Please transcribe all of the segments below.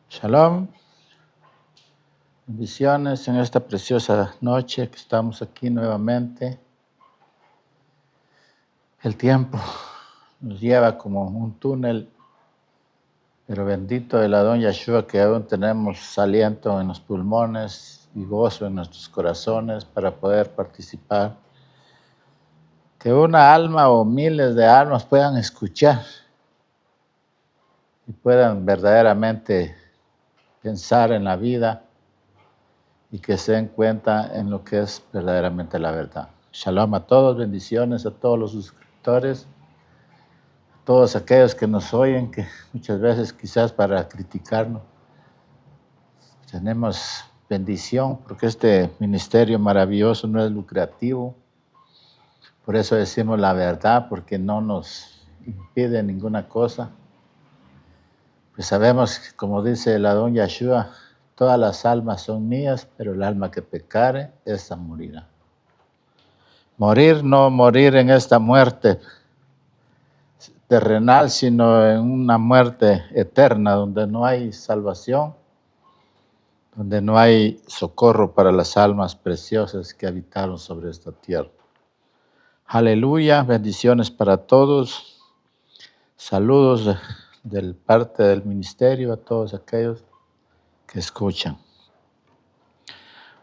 Shalom, bendiciones en esta preciosa noche que estamos aquí nuevamente. El tiempo nos lleva como un túnel, pero bendito el Adón Yeshua que aún tenemos aliento en los pulmones y gozo en nuestros corazones para poder participar. Que una alma o miles de almas puedan escuchar y puedan verdaderamente pensar en la vida y que se den cuenta en lo que es verdaderamente la verdad. Shalom a todos, bendiciones a todos los suscriptores, a todos aquellos que nos oyen, que muchas veces quizás para criticarnos tenemos bendición, porque este ministerio maravilloso no es lucrativo. Por eso decimos la verdad, porque no nos impide ninguna cosa. Pues sabemos, como dice el Adón Yeshua, todas las almas son mías, pero el alma que pecare, esa morirá. Morir, no morir en esta muerte terrenal, sino en una muerte eterna, donde no hay salvación, donde no hay socorro para las almas preciosas que habitaron sobre esta tierra. Aleluya, bendiciones para todos. Saludos de parte del ministerio a todos aquellos que escuchan.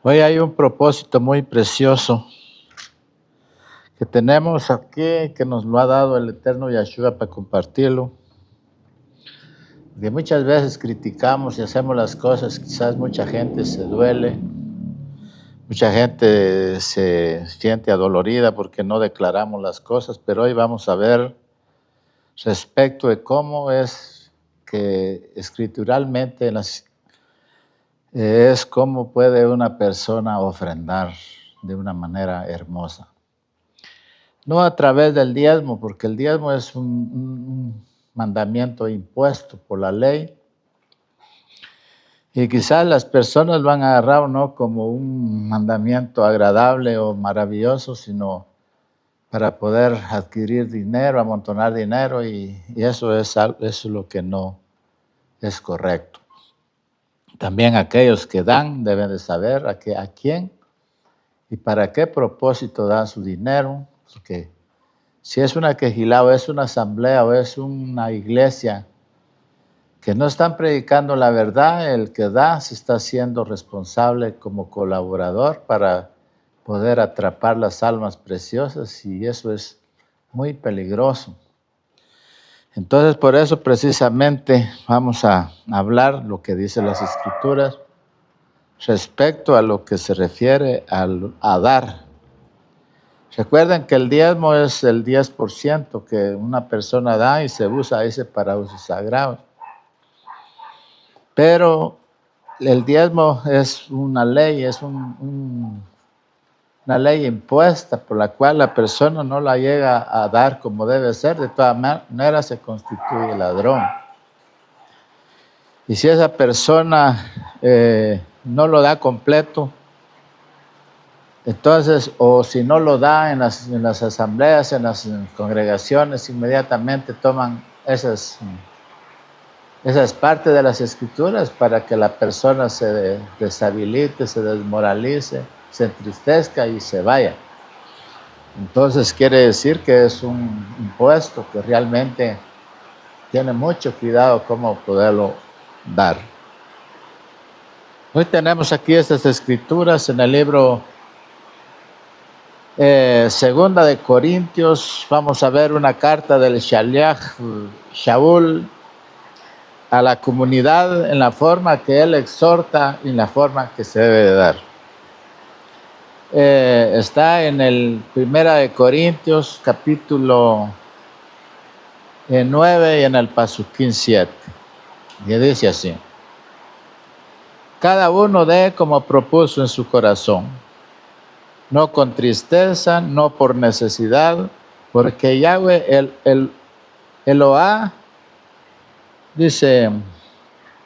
Hoy hay un propósito muy precioso que tenemos aquí, que nos lo ha dado el eterno Yeshua para compartirlo. Que muchas veces criticamos y hacemos las cosas, quizás mucha gente se duele, mucha gente se siente adolorida porque no declaramos las cosas, pero hoy vamos a ver respecto de cómo es que escrituralmente es cómo puede una persona ofrendar de una manera hermosa. No a través del diezmo, porque el diezmo es un mandamiento impuesto por la ley. Y quizás las personas lo han agarrado no como un mandamiento agradable o maravilloso, sino para poder adquirir dinero, amontonar dinero, y eso es lo que no es correcto. También aquellos que dan deben de saber a quién y para qué propósito dan su dinero, porque si es una quejilá o es una asamblea o es una iglesia que no están predicando la verdad, el que da se está haciendo responsable como colaborador para poder atrapar las almas preciosas, y eso es muy peligroso. Entonces, por eso precisamente vamos a hablar lo que dicen las Escrituras respecto a lo que se refiere a dar. Recuerden que el diezmo es el 10% que una persona da y se usa ese para usos sagrados. Pero el diezmo es una ley, es una ley impuesta por la cual la persona no la llega a dar como debe ser. De todas maneras se constituye ladrón. Y si esa persona no lo da completo, entonces, o si no lo da en las asambleas, en las congregaciones, inmediatamente toman esas partes de las Escrituras para que la persona se deshabilite, se desmoralice, se entristezca y se vaya. Entonces quiere decir que es un impuesto que realmente tiene mucho cuidado cómo poderlo dar. Hoy tenemos aquí estas Escrituras en el libro Segunda de Corintios. Vamos a ver una carta del Shaliach Shaul a la comunidad en la forma que él exhorta y en la forma que se debe de dar. Está en el Primera de Corintios, capítulo 9 y en el Pasuquín 7. Y dice así: cada uno dé como propuso en su corazón, no con tristeza, no por necesidad, porque Yahweh Eloá, dice,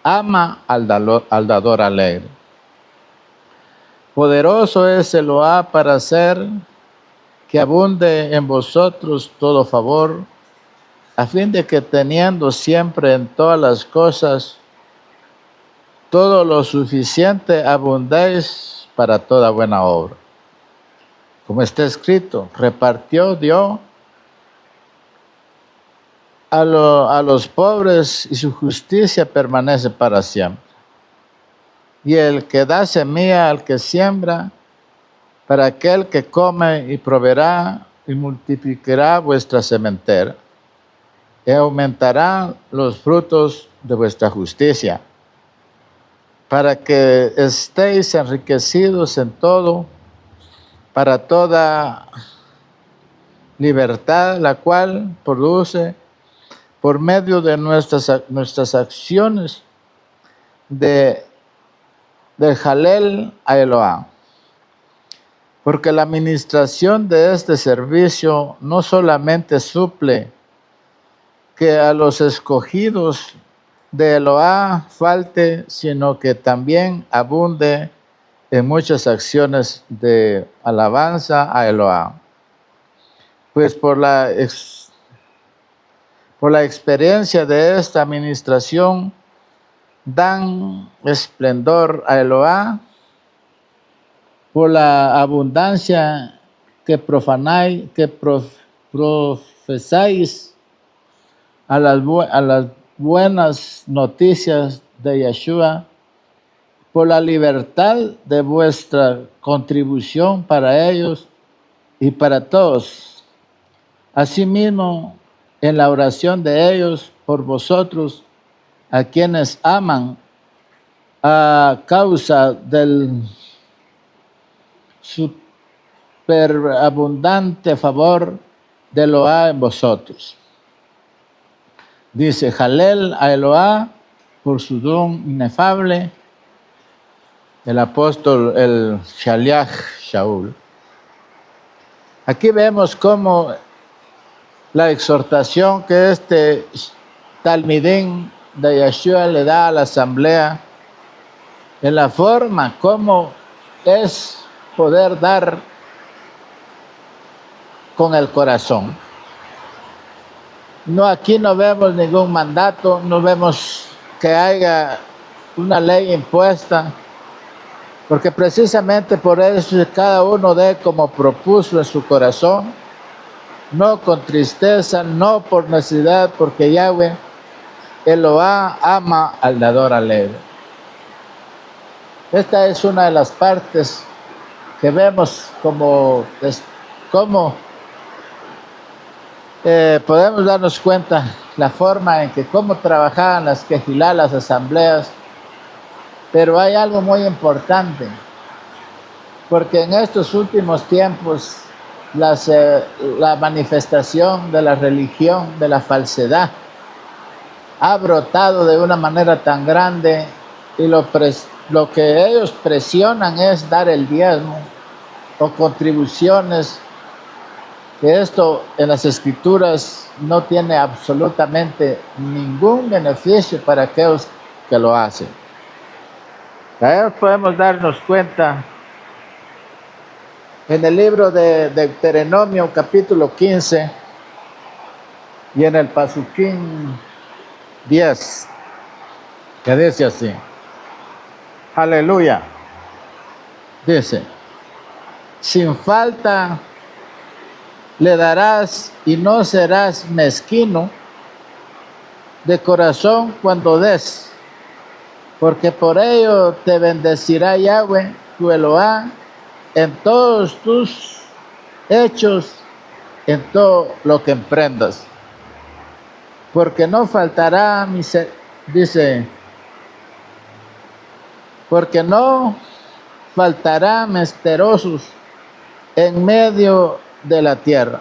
ama al dador alegre. Poderoso es Eloá para hacer que abunde en vosotros todo favor, a fin de que teniendo siempre en todas las cosas todo lo suficiente abundéis para toda buena obra. Como está escrito, repartió, dio a los pobres y su justicia permanece para siempre. Y el que da semilla al que siembra, para aquel que come y proveerá y multiplicará vuestra sementera, y aumentará los frutos de vuestra justicia, para que estéis enriquecidos en todo, para toda libertad, la cual produce por medio de nuestras acciones del Jalel a Eloah. Porque la administración de este servicio no solamente suple que a los escogidos de Eloah falte, sino que también abunde en muchas acciones de alabanza a Eloah. Pues por la experiencia de esta administración dan esplendor a Eloah, por la abundancia que profesáis a las buenas noticias de Yeshua, por la libertad de vuestra contribución para ellos y para todos. Asimismo, en la oración de ellos por vosotros, a quienes aman, a causa del superabundante favor de Eloah en vosotros. Dice, Jalel a Eloah por su don inefable, el apóstol, el Shaliach Shaul. Aquí vemos cómo la exhortación que este Talmidín de Yeshua le da a la asamblea, en la forma como es poder dar con el corazón. No, aquí no vemos ningún mandato, no vemos que haya una ley impuesta, porque precisamente por eso cada uno dé como propuso en su corazón, no con tristeza, no por necesidad, porque Yahweh Eloah ama al dador alegre. Esta es una de las partes que vemos como podemos darnos cuenta la forma en que cómo trabajaban las quejilá, las asambleas. Pero hay algo muy importante, porque en estos últimos tiempos la manifestación de la religión, de la falsedad, ha brotado de una manera tan grande, y lo que ellos presionan es dar el diezmo o contribuciones, que esto en las escrituras no tiene absolutamente ningún beneficio para aquellos que lo hacen. Ahí podemos darnos cuenta en el libro de Deuteronomio capítulo 15 y en el Pasuquín 10, que dice así, aleluya, dice, sin falta le darás y no serás mezquino de corazón cuando des, porque por ello te bendecirá Yahweh, tu Eloah, en todos tus hechos, en todo lo que emprendas. Porque no faltará, porque no faltará menesterosos en medio de la tierra.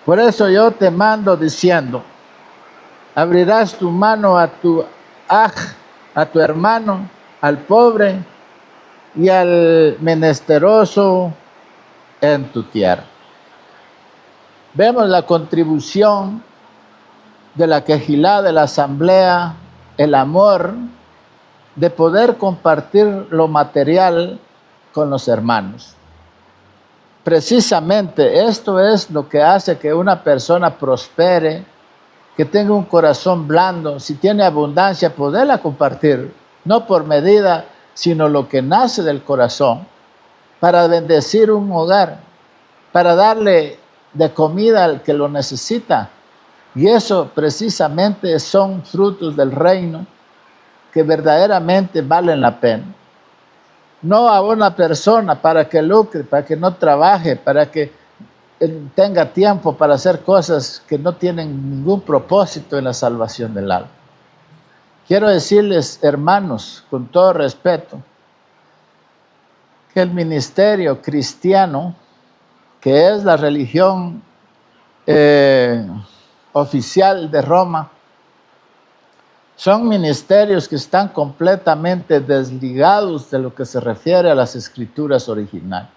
Por eso yo te mando diciendo, abrirás tu mano a tu hermano, al pobre y al menesteroso en tu tierra. Vemos la contribución de la quejilá, de la asamblea, el amor de poder compartir lo material con los hermanos. Precisamente esto es lo que hace que una persona prospere, que tenga un corazón blando, si tiene abundancia, poderla compartir no por medida, sino lo que nace del corazón, para bendecir un hogar, para darle de comida al que lo necesita. Y eso precisamente son frutos del reino que verdaderamente valen la pena. No a una persona para que lucre, para que no trabaje, para que tenga tiempo para hacer cosas que no tienen ningún propósito en la salvación del alma. Quiero decirles, hermanos, con todo respeto, que el ministerio cristiano, que es la religión oficial de Roma, son ministerios que están completamente desligados de lo que se refiere a las escrituras originales.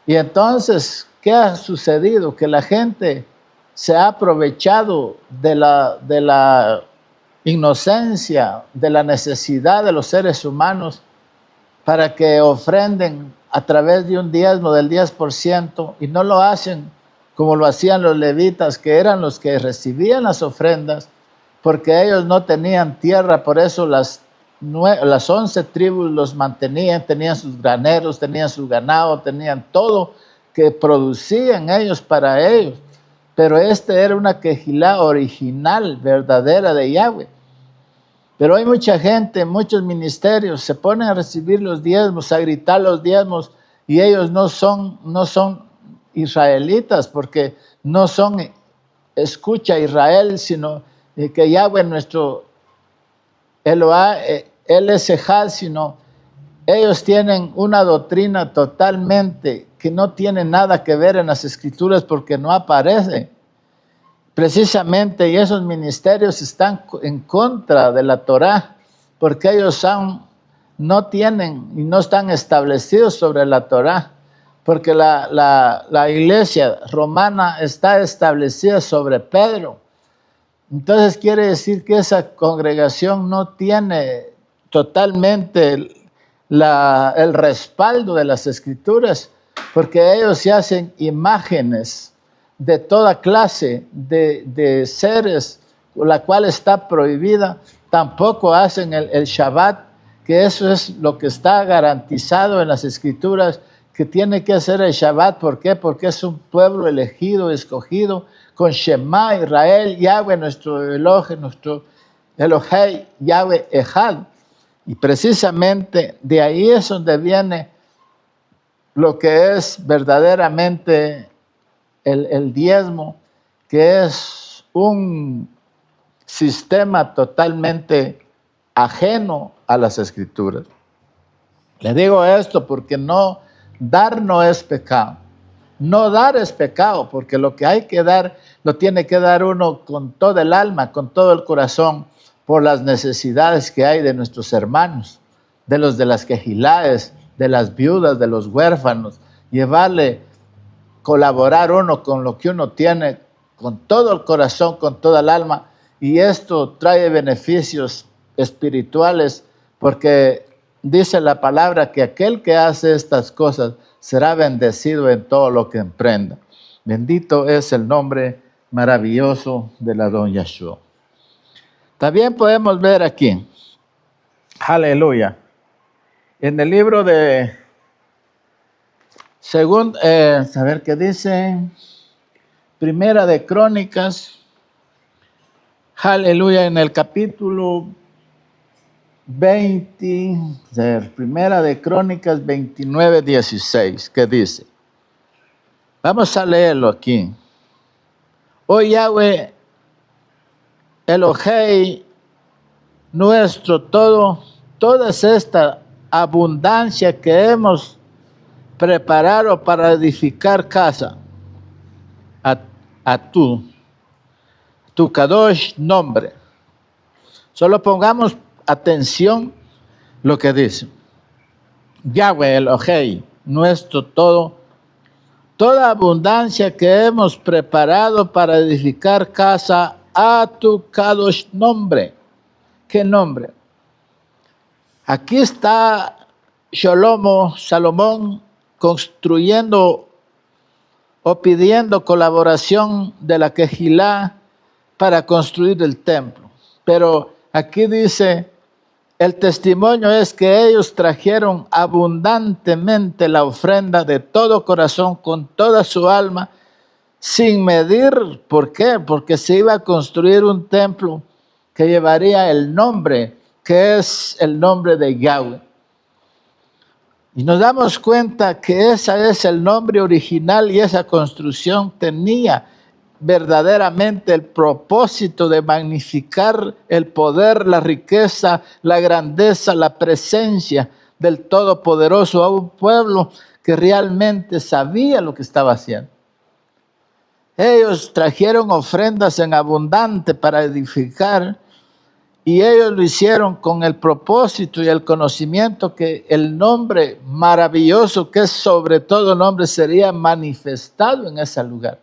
Y entonces, ¿qué ha sucedido? Que la gente se ha aprovechado de la inocencia, de la necesidad de los seres humanos para que ofrenden a través de un diezmo del 10%, y no lo hacen como lo hacían los levitas, que eran los que recibían las ofrendas, porque ellos no tenían tierra, por eso las 11 tribus los mantenían, tenían sus graneros, tenían su ganado, tenían todo que producían ellos para ellos. Pero era una quejilá original, verdadera de Yahweh. Pero hay mucha gente, muchos ministerios, se ponen a recibir los diezmos, a gritar los diezmos, y ellos no son israelitas, porque no son escucha Israel, sino que Yahweh nuestro Eloah, Él es Ejad, sino ellos tienen una doctrina totalmente que no tiene nada que ver en las escrituras porque no aparece. Precisamente, y esos ministerios están en contra de la Torá, porque ellos no tienen y no están establecidos sobre la Torá, porque la iglesia romana está establecida sobre Pedro. Entonces quiere decir que esa congregación no tiene totalmente el respaldo de las escrituras, porque ellos se hacen imágenes de toda clase de seres, la cual está prohibida. Tampoco hacen el Shabbat, que eso es lo que está garantizado en las escrituras, que tiene que hacer el Shabbat. ¿Por qué? Porque es un pueblo elegido, escogido, con Shema Israel, Yahweh nuestro Elohe, nuestro Elohei, Yahweh Ejad. Y precisamente de ahí es donde viene lo que es verdaderamente el diezmo, que es un sistema totalmente ajeno a las escrituras. Le digo esto porque dar no es pecado. No dar es pecado, porque lo que hay que dar, lo tiene que dar uno con todo el alma, con todo el corazón, por las necesidades que hay de nuestros hermanos, de los de las quejilaes, de las viudas, de los huérfanos. Colaborar uno con lo que uno tiene, con todo el corazón, con toda el alma, y esto trae beneficios espirituales, porque dice la palabra que aquel que hace estas cosas será bendecido en todo lo que emprenda. Bendito es el nombre maravilloso de la don Yeshua. También podemos ver aquí, aleluya, en el libro de a ver qué dice, Primera de Crónicas, aleluya, en el capítulo 20, Primera de Crónicas 29, 16, ¿qué dice? Vamos a leerlo aquí. Oh Yahweh, Elohei nuestro, toda esta abundancia que hemos preparado para edificar casa a tu Kadosh nombre. Solo pongamos atención lo que dice. Yahweh Elohei, nuestro toda abundancia que hemos preparado para edificar casa a tu Kadosh nombre. ¿Qué nombre? Aquí está Salomón construyendo o pidiendo colaboración de la Quejilá para construir el templo. Pero aquí dice El testimonio es que ellos trajeron abundantemente la ofrenda de todo corazón, con toda su alma, sin medir. ¿Por qué? Porque se iba a construir un templo que llevaría el nombre, que es el nombre de Yahweh. Y nos damos cuenta que ese es el nombre original y esa construcción tenía verdaderamente el propósito de magnificar el poder, la riqueza, la grandeza, la presencia del Todopoderoso a un pueblo que realmente sabía lo que estaba haciendo. Ellos trajeron ofrendas en abundante para edificar, y ellos lo hicieron con el propósito y el conocimiento que el nombre maravilloso, que es sobre todo nombre, sería manifestado en ese lugar.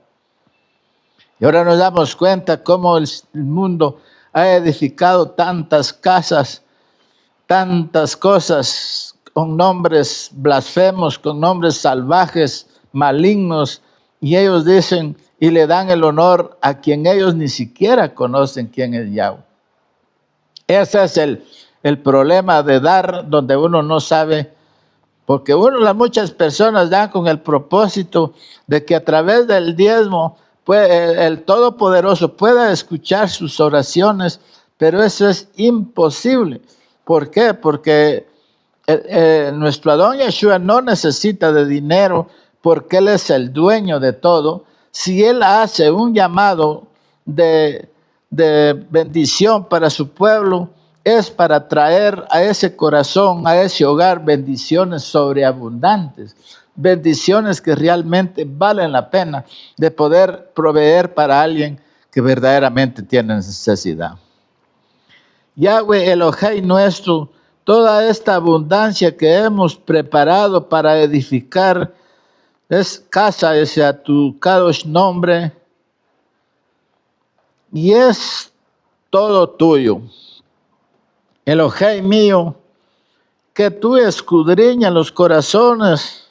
Y ahora nos damos cuenta cómo el mundo ha edificado tantas casas, tantas cosas con nombres blasfemos, con nombres salvajes, malignos, y ellos dicen y le dan el honor a quien ellos ni siquiera conocen quién es Yahweh. Ese es el problema de dar donde uno no sabe, porque muchas personas dan con el propósito de que a través del diezmo el Todopoderoso pueda escuchar sus oraciones, pero eso es imposible. ¿Por qué? Porque nuestro Adón Yeshua no necesita de dinero, porque Él es el dueño de todo. Si Él hace un llamado de bendición para su pueblo, es para traer a ese corazón, a ese hogar, bendiciones sobreabundantes, bendiciones que realmente valen la pena de poder proveer para alguien que verdaderamente tiene necesidad. Yahweh Elohai nuestro, toda esta abundancia que hemos preparado para edificar es casa hacia tu Kadosh nombre, y es todo tuyo. Elohai mío, que tú escudriñas los corazones,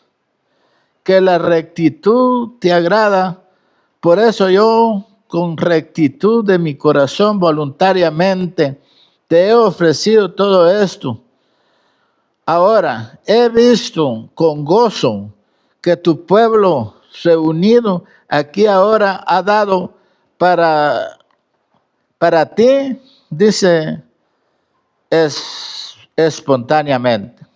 que la rectitud te agrada. Por eso yo, con rectitud de mi corazón, voluntariamente, te he ofrecido todo esto. Ahora, he visto con gozo que tu pueblo reunido aquí ahora ha dado para ti, dice, espontáneamente.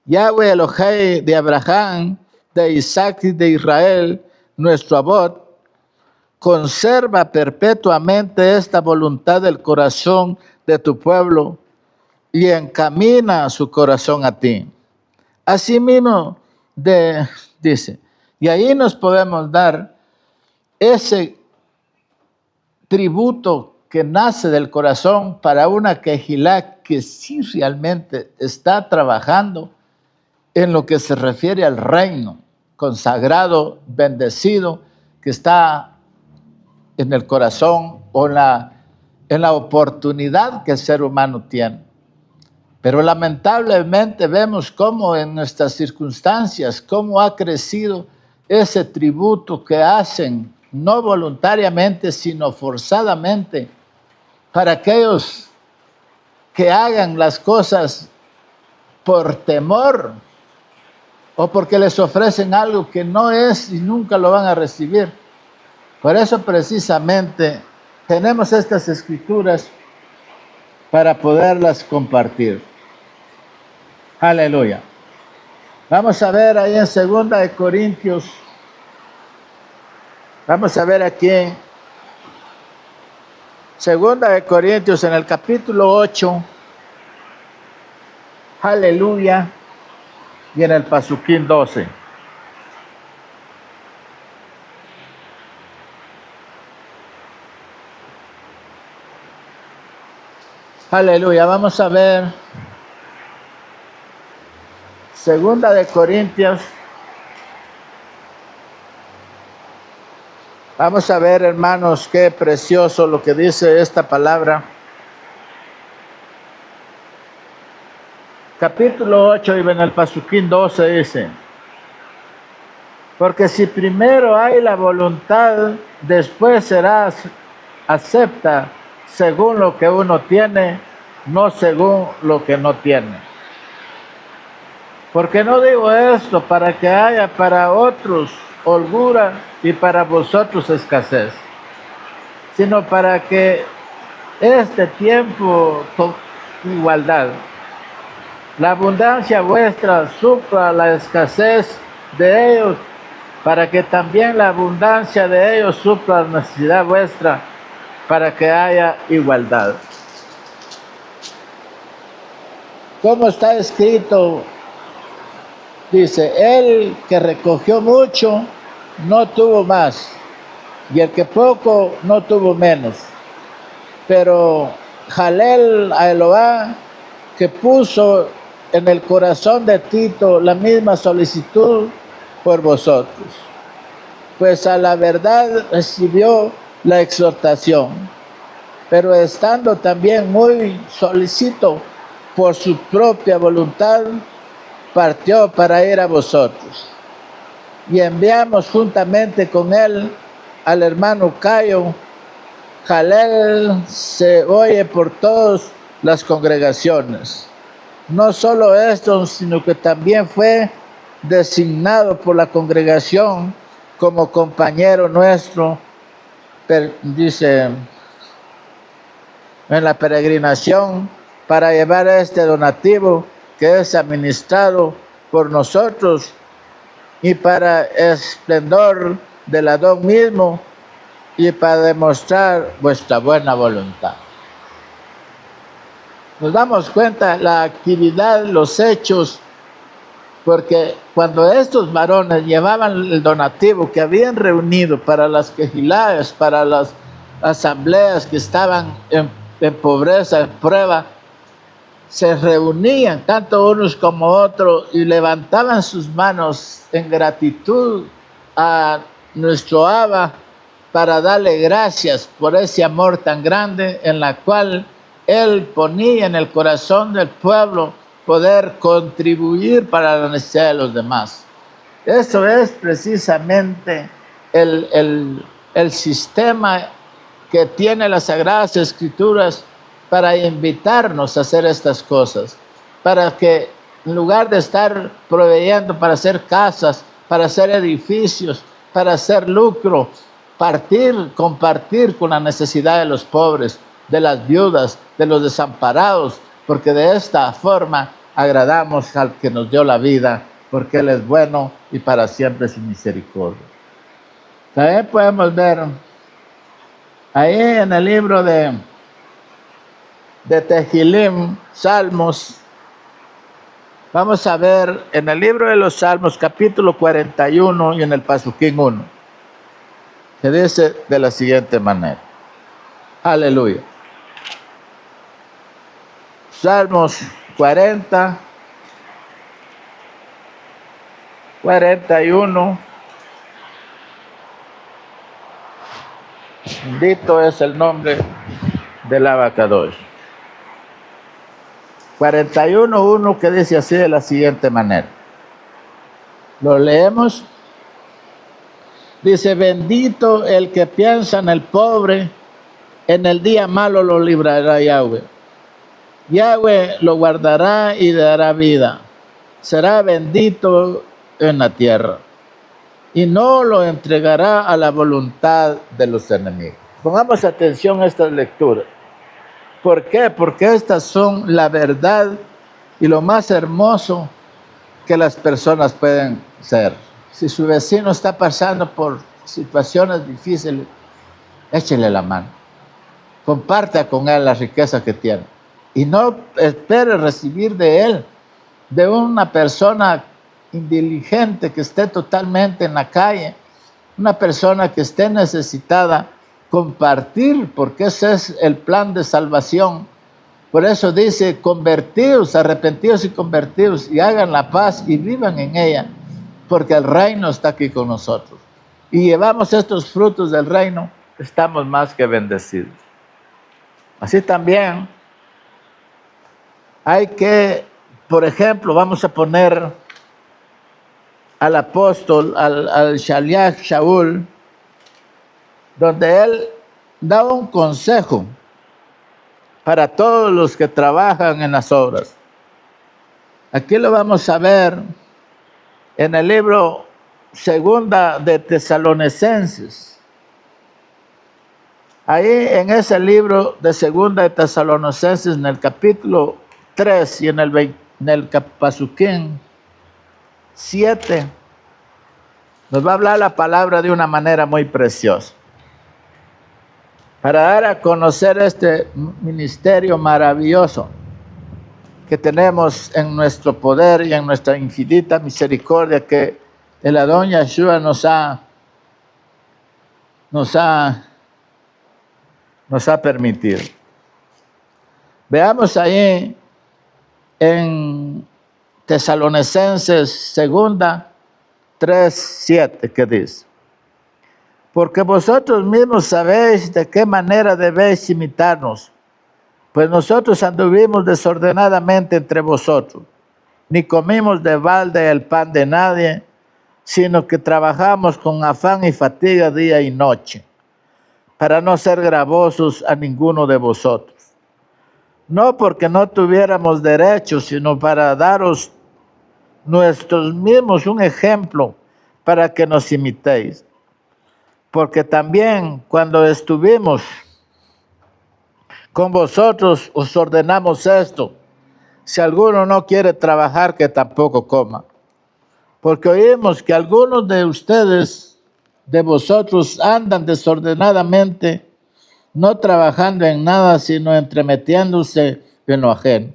Yahweh Elohai de Abraham, de Isaac y de Israel, nuestro Abot, conserva perpetuamente esta voluntad del corazón de tu pueblo y encamina su corazón a ti. Asimismo, dice, y ahí nos podemos dar ese tributo que nace del corazón para una quejilá que sí realmente está trabajando en lo que se refiere al reino consagrado, bendecido, que está en el corazón o en la oportunidad que el ser humano tiene. Pero lamentablemente vemos cómo en nuestras circunstancias, cómo ha crecido ese tributo que hacen, no voluntariamente, sino forzadamente, para aquellos que hagan las cosas por temor o porque les ofrecen algo que no es y nunca lo van a recibir. Por eso precisamente tenemos estas escrituras para poderlas compartir. Aleluya. Vamos a ver ahí en 2 de Corintios. Vamos a ver aquí en 2 de Corintios en el capítulo 8. Aleluya. Y en el pasuquín 12. Aleluya. Vamos a ver 2 de Corintios. Vamos a ver, hermanos, qué precioso lo que dice esta palabra. Capítulo 8 y en el pasuquín 12 dice: porque si primero hay la voluntad, después será acepta según lo que uno tiene, no según lo que no tienen. Porque no digo esto para que haya para otros holgura y para vosotros escasez, sino para que este tiempo con igualdad, la abundancia vuestra supla la escasez de ellos, para que también la abundancia de ellos supla la necesidad vuestra, para que haya igualdad. Como está escrito, dice, el que recogió mucho no tuvo más, y el que poco no tuvo menos. Pero Jalel a Eloá, que puso en el corazón de Tito la misma solicitud por vosotros, pues a la verdad recibió la exhortación, pero estando también muy solícito por su propia voluntad, partió para ir a vosotros. Y enviamos juntamente con él al hermano Cayo. Jalel se oye por todas las congregaciones. No solo esto, sino que también fue designado por la congregación como compañero nuestro, dice, en la peregrinación, para llevar este donativo que es administrado por nosotros y para esplendor del Adón mismo y para demostrar vuestra buena voluntad. Nos damos cuenta la actividad, los hechos, porque cuando estos varones llevaban el donativo que habían reunido para las quejilaes, para las asambleas que estaban en pobreza, en prueba, se reunían tanto unos como otros y levantaban sus manos en gratitud a nuestro Abba para darle gracias por ese amor tan grande en la cual Él ponía en el corazón del pueblo poder contribuir para la necesidad de los demás. Eso es precisamente el sistema que tiene las Sagradas Escrituras para invitarnos a hacer estas cosas, para que en lugar de estar proveyendo para hacer casas, para hacer edificios, para hacer lucro, compartir con la necesidad de los pobres, de las viudas, de los desamparados, porque de esta forma agradamos al que nos dio la vida, porque Él es bueno y para siempre sin misericordia. También podemos ver ahí en el libro de Tehilim, Salmos, vamos a ver en el libro de los Salmos, capítulo 41 y en el Pasuquín 1, que dice de la siguiente manera. Aleluya. Salmos 40, 41. Bendito es el nombre del Abacadosh. 41:1, que dice así de la siguiente manera. Lo leemos. Dice, bendito el que piensa en el pobre, en el día malo lo librará Yahweh. Yahweh lo guardará y le dará vida. Será bendito en la tierra y no lo entregará a la voluntad de los enemigos. Pongamos atención a estas lecturas. ¿Por qué? Porque estas son la verdad y lo más hermoso que las personas pueden ser. Si su vecino está pasando por situaciones difíciles, échele la mano. Comparta con él la riqueza que tiene. Y no espere recibir de él, de una persona indiligente que esté totalmente en la calle, una persona que esté necesitada, compartir, porque ese es el plan de salvación. Por eso dice, convertidos, arrepentidos y convertidos, y hagan la paz y vivan en ella, porque el reino está aquí con nosotros. Y llevamos estos frutos del reino, estamos más que bendecidos. Así también hay que, por ejemplo, vamos a poner al apóstol, al Shaliach Shaul, donde él da un consejo para todos los que trabajan en las obras. Aquí lo vamos a ver en el libro Segunda de Tesalonicenses. Ahí en ese libro de Segunda de Tesalonicenses, en el capítulo 3 y en el Pasuquín 7, nos va a hablar la palabra de una manera muy preciosa, para dar a conocer este ministerio maravilloso que tenemos en nuestro poder y en nuestra infinita misericordia que el Adón Yeshua nos ha permitido. Veamos ahí en Tesalonicenses segunda 3:7 que dice: porque vosotros mismos sabéis de qué manera debéis imitarnos, pues nosotros anduvimos desordenadamente entre vosotros, ni comimos de balde el pan de nadie, sino que trabajamos con afán y fatiga día y noche, para no ser gravosos a ninguno de vosotros. No porque no tuviéramos derecho, sino para daros nosotros mismos un ejemplo para que nos imitéis. Porque también cuando estuvimos con vosotros os ordenamos esto: si alguno no quiere trabajar, que tampoco coma. Porque oímos que algunos de ustedes, de vosotros, andan desordenadamente, no trabajando en nada, sino entremetiéndose en lo ajeno.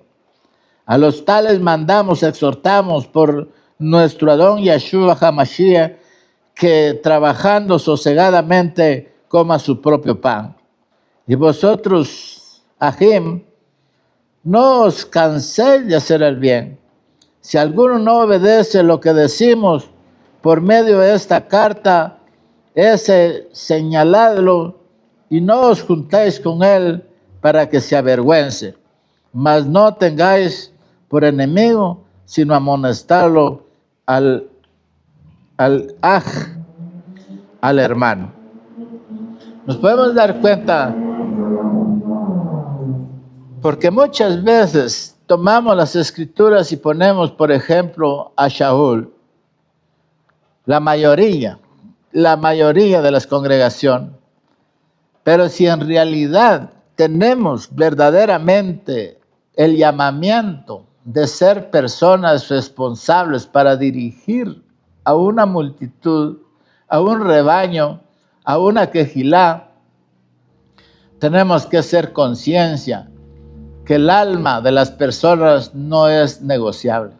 A los tales mandamos, exhortamos por nuestro Adón Yeshua HaMashiach, que trabajando sosegadamente coma su propio pan. Y vosotros, Ajim, no os canséis de hacer el bien. Si alguno no obedece lo que decimos por medio de esta carta, ese señaladlo y no os juntéis con él para que se avergüence. Mas no tengáis por enemigo, sino amonestarlo al hermano. Nos podemos dar cuenta, porque muchas veces tomamos las escrituras y ponemos, por ejemplo, a Shaul. La mayoría de las congregaciones. Pero si en realidad tenemos verdaderamente el llamamiento de ser personas responsables para dirigir a una multitud, a un rebaño, a una quejilá, tenemos que hacer conciencia que el alma de las personas no es negociable.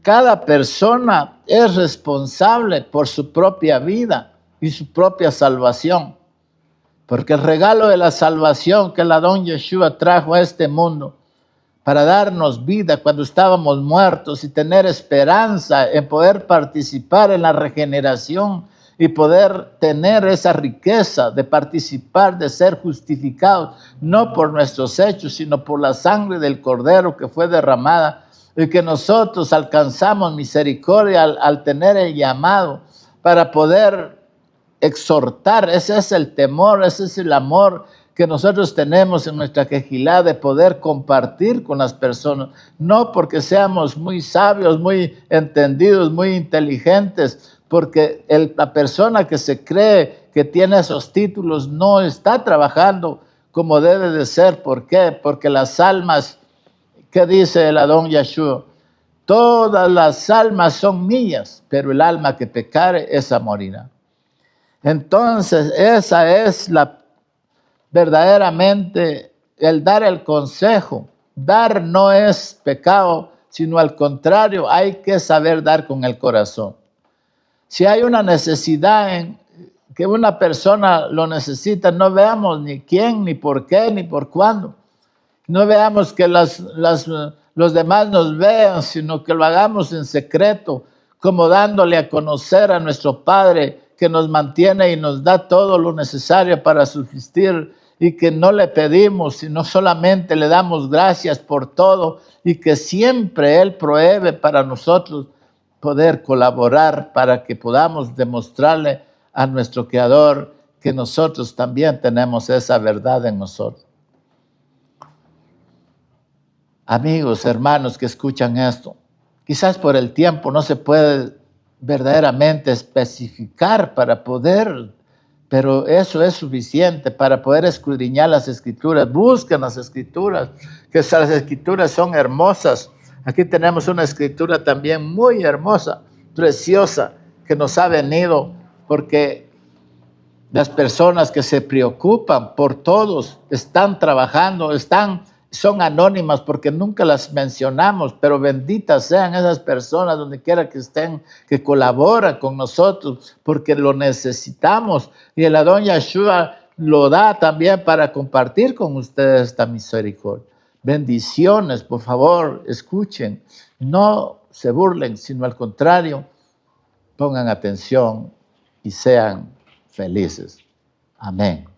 Cada persona es responsable por su propia vida y su propia salvación, porque el regalo de la salvación que el Adón Yeshua trajo a este mundo para darnos vida cuando estábamos muertos y tener esperanza en poder participar en la regeneración y poder tener esa riqueza de participar, de ser justificados, no por nuestros hechos, sino por la sangre del Cordero que fue derramada, y que nosotros alcanzamos misericordia al tener el llamado para poder exhortar. Ese es el temor, ese es el amor que nosotros tenemos en nuestra quejilá, de poder compartir con las personas, no porque seamos muy sabios, muy entendidos, muy inteligentes, porque la persona que se cree que tiene esos títulos no está trabajando como debe de ser. ¿Por qué? Porque las almas, ¿qué dice el Adón Yeshua? Todas las almas son mías, pero el alma que pecare, esa morirá. Entonces, esa es verdaderamente el dar el consejo. Dar no es pecado, sino al contrario, hay que saber dar con el corazón. Si hay una necesidad en que una persona lo necesita, no veamos ni quién, ni por qué, ni por cuándo. No veamos que los demás nos vean, sino que lo hagamos en secreto, como dándole a conocer a nuestro Padre que nos mantiene y nos da todo lo necesario para subsistir, y que no le pedimos, sino solamente le damos gracias por todo, y que siempre Él provee para nosotros poder colaborar para que podamos demostrarle a nuestro Creador que nosotros también tenemos esa verdad en nosotros. amigos, hermanos que escuchan esto, quizás por el tiempo no se puede verdaderamente especificar para poder, pero eso es suficiente para poder escudriñar las Escrituras. Busquen las Escrituras, que las Escrituras son hermosas. Aquí tenemos una Escritura también muy hermosa, preciosa, que nos ha venido porque las personas que se preocupan por todos están trabajando, son anónimas porque nunca las mencionamos, pero benditas sean esas personas donde quiera que estén, que colaboran con nosotros porque lo necesitamos. Y el Adón Yeshua lo da también para compartir con ustedes esta misericordia. Bendiciones, por favor, escuchen. No se burlen, sino al contrario, pongan atención y sean felices. Amén.